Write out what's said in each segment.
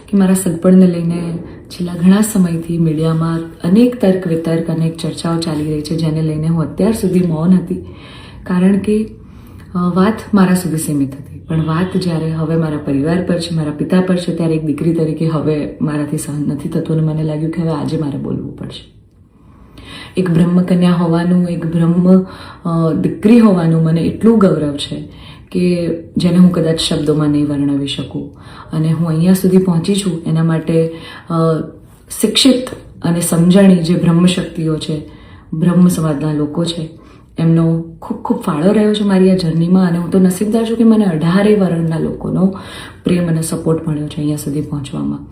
કે મારા સગપણને લઈને છેલ્લા ઘણા સમયથી મીડિયામાં અનેક તર્ક વિતર્ક અનેક ચર્ચાઓ ચાલી રહી છે, જેને લઈને હું અત્યાર સુધી મૌન હતી, કારણ કે વાત મારા સુધી સીમિત હતી. પણ વાત જ્યારે હવે મારા પરિવાર પર છે, મારા પિતા પર છે, ત્યારે એક દીકરી તરીકે હવે મારાથી સહન નથી થતું અને મને લાગ્યું કે હવે આજે મારે બોલવું પડશે. એક બ્રહ્મકન્યા હોવાનું, એક બ્રહ્મ દીકરી હોવાનું મને એટલું ગૌરવ છે કે જેને હું કદાચ શબ્દોમાં નહીં વર્ણવી શકું. અને હું અહીંયા સુધી પહોંચી છું એના માટે શિક્ષિત અને સમજણી જે બ્રહ્મશક્તિઓ છે, બ્રહ્મ સમાજના લોકો છે, એમનો ખૂબ ખૂબ ફાળો રહ્યો છે મારી આ જર્નીમાં. અને હું તો નસીબદાર છું કે મને 18 વર્ણના લોકોનો પ્રેમ અને સપોર્ટ મળ્યો છે અહીંયા સુધી પહોંચવામાં.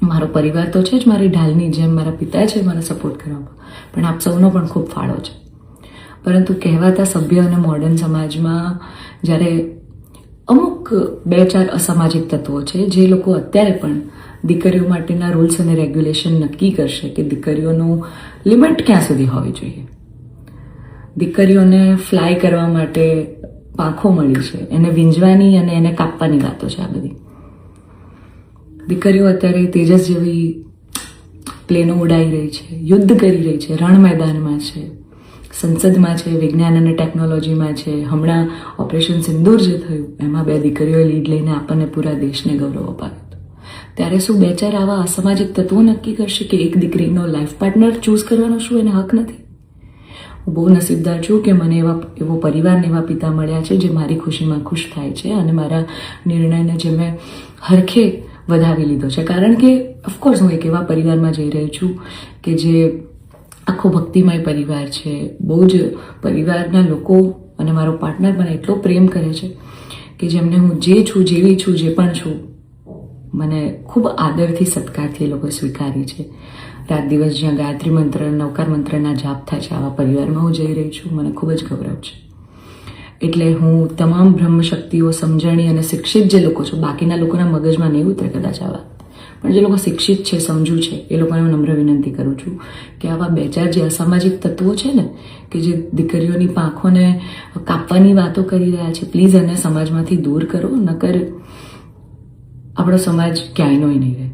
મારો પરિવાર તો છે જ, મારી ઢાલની જેમ મારા પિતા છે મને સપોર્ટ કરવામાં, પણ આપ સૌનો પણ ખૂબ ફાળો છે. પરંતુ કહેવાતા સભ્ય અને મોડર્ન સમાજમાં જ્યારે અમુક 2-4 અસામાજિક તત્વો છે જે લોકો અત્યારે પણ દીકરીઓ માટેના રૂલ્સ અને રેગ્યુલેશન નક્કી કરશે કે દીકરીઓનું લિમિટ ક્યાં સુધી હોવી જોઈએ. દીકરીઓને ફ્લાય કરવા માટે પાંખો મળી છે, એને વીંજવાની અને એને કાપવાની વાતો છે આ બધી. દીકરીઓ અત્યારે તેજસ જેવી પ્લેનો ઉડાઈ રહી છે, યુદ્ધ કરી રહી છે, રણ મેદાનમાં છે, સંસદમાં છે, વિજ્ઞાન અને ટેકનોલોજીમાં છે. હમણાં ઓપરેશન સિંદૂર જે થયું એમાં 2 દીકરીઓએ લીડ લઈને આપણને પૂરા દેશને ગૌરવ અપાવ્યું હતું. ત્યારે શું 2-4 આવા અસામાજિક તત્વો નક્કી કરશે કે એક દીકરીનો લાઈફ પાર્ટનર ચૂઝ કરવાનો શું એને હક નથી? હું બહુ નસીબદાર છું કે મને એવો પરિવારને એવા પિતા મળ્યા છે જે મારી ખુશીમાં ખુશ થાય છે અને મારા નિર્ણયને જે મેં હરખે વધાવી લીધો છે. કારણ કે ઓફકોર્સ હું એક એવા પરિવારમાં જઈ રહી છું કે જે આખો ભક્તિમય પરિવાર છે. બહુ જ પરિવારના લોકો અને મારો પાર્ટનર મને એટલો પ્રેમ કરે છે કે જેમને હું જે છું, જેવી છું, જે પણ છું, મને ખૂબ આદરથી સત્કારથી એ લોકોએ સ્વીકારી છે. રાત દિવસ જ્યાં ગાયત્રી મંત્ર, નવકાર મંત્રના જાપ થાય છે, આવા પરિવારમાં હું જઈ રહી છું. મને ખૂબ જ ગૌરવ છે. એટલે હું તમામ બ્રહ્મશક્તિઓ, સમજણી અને શિક્ષિત જે લોકો છે, બાકીના લોકોના મગજમાં નહીં ઉતરે કદાચ આ વાત, પણ જે લોકો શિક્ષિત છે, સમજુ છે, એ લોકોને હું નમ્ર વિનંતી કરું છું કે આવા 2-4 જે અસામાજિક તત્વો છે ને, કે જે દીકરીઓની પાંખોને કાપવાની વાતો કરી રહ્યા છે, પ્લીઝ એને સમાજમાંથી દૂર કરો. નકર આપણો સમાજ ક્યાંયનો નહીં રહે.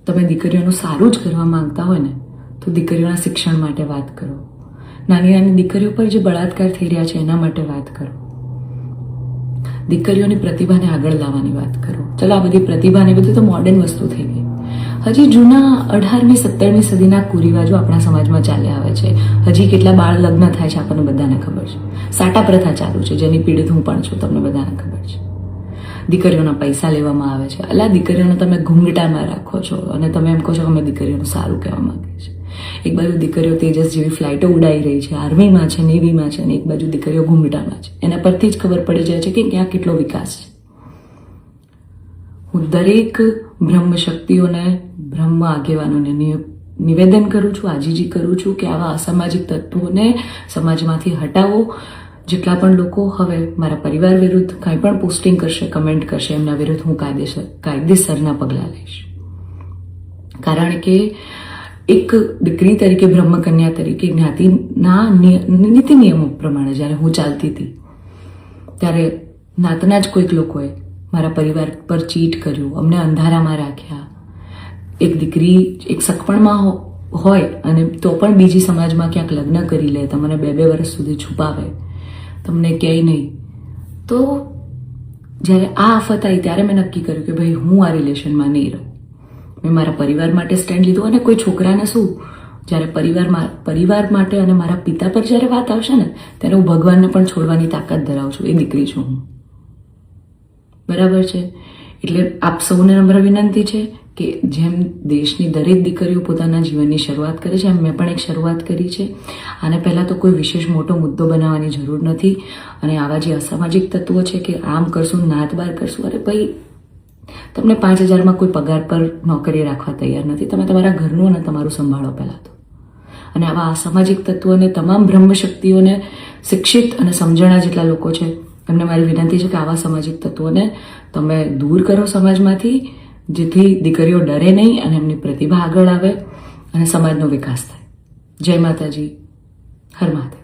તમે દીકરીઓનું સારું જ કરવા માંગતા હોય ને તો દીકરીઓના શિક્ષણ માટે વાત કરો. નાની નાની દીકરીઓ પર જે બળાત્કાર થઈ રહ્યા છે એના માટે વાત કરો. દીકરીઓની પ્રતિભાને આગળ લાવવાની વાત કરો. ચલો આ બધી પ્રતિભાને બધું તો મોડર્ન વસ્તુ થઈ ગઈ. હજી જૂના 18મી 17મી સદીના કુરિવાજો આપણા સમાજમાં ચાલ્યા આવે છે. હજી કેટલા બાળ લગ્ન થાય છે આપણને બધાને ખબર છે. સાટા પ્રથા ચાલુ છે જેની પીડિત હું પણ છું, તમને બધાને ખબર છે. દીકરીઓના પૈસા લેવામાં આવે છે. અલા, દીકરીઓને તમે ઘૂંઘટામાં રાખો છો અને તમે એમ કહો છો કે અમે દીકરીઓનું સારું કહેવા માંગીએ છીએ. એક બાજુ દીકરીઓ તેજસ જેવી ફ્લાઇટો ઉડાઈ રહી છે, આર્મીમાં છે, નેવીમાં છે, અને એક બાજુ દીકરીઓ ઘૂંઘટામાં છે. એના પરથી જ ખબર પડી જાય છે કે ક્યાં કેટલો વિકાસ છે. હું દરેક બ્રહ્મ શક્તિઓને, બ્રહ્મ આગેવાનોને નિવેદન કરું છું, આજીજી કરું છું કે આવા અસામાજિક તત્વોને સમાજમાંથી હટાવો. જેટલા પણ લોકો હવે મારા પરિવાર વિરુદ્ધ કંઈ પણ પોસ્ટિંગ કરશે, કમેન્ટ કરશે, એમના વિરુદ્ધ હું કાયદેસરના પગલાં લઈશ. કારણ કે એક દીકરી તરીકે, બ્રહ્મકન્યા તરીકે, જ્ઞાતિના નીતિ નિયમો પ્રમાણે જ્યારે હું ચાલતી હતી ત્યારે નાતના જ કોઈક લોકોએ મારા પરિવાર પર ચીટ કર્યું, અમને અંધારામાં રાખ્યા. એક દીકરી એક સગપણમાં હોય અને તો પણ બીજી સમાજમાં ક્યાંક લગ્ન કરી લે, તમને 2-2 વર્ષ સુધી છુપાવે, તમને ક્યાંય નહીં. તો જ્યારે આ આફત આવી ત્યારે મેં નક્કી કર્યું કે ભાઈ હું આ રિલેશનમાં નહીં રહું. મેં મારા પરિવાર માટે સ્ટેન્ડ લીધું. અને કોઈ છોકરાને શું, જ્યારે પરિવાર માટે અને મારા પિતા પર જ્યારે વાત આવશે ને ત્યારે હું ભગવાનને પણ છોડવાની તાકાત ધરાવું છું. એ દીકરી છું હું, બરાબર છે? એટલે આપ સૌને નમ્ર વિનંતી છે કે જેમ દેશની દરેક દીકરીઓ પોતાના જીવનની શરૂઆત કરે છે, એમ મેં પણ એક શરૂઆત કરી છે. આને પહેલાં તો કોઈ વિશેષ મોટો મુદ્દો બનાવવાની જરૂર નથી. અને આવા જે અસામાજિક તત્વો છે કે આમ કરશું, નાત બાર કરશું, અરે ભાઈ, તમને 5,000માં કોઈ પગાર પર નોકરી રાખવા તૈયાર નથી. તમે તમારા ઘરનું અને તમારું સંભાળો પહેલાં તો. અને આવા અસામાજિક તત્વોને, તમામ બ્રહ્મશક્તિઓને, શિક્ષિત અને સમજણા જેટલા લોકો છે એમને મારી વિનંતી છે કે આવા સામાજિક તત્વોને તમે દૂર કરો સમાજમાંથી, જેથી દીકરીઓ ડરે નહીં અને એમની પ્રતિભા આગળ આવે અને સમાજનો વિકાસ થાય. જય માતાજી, હર મહાદેવ.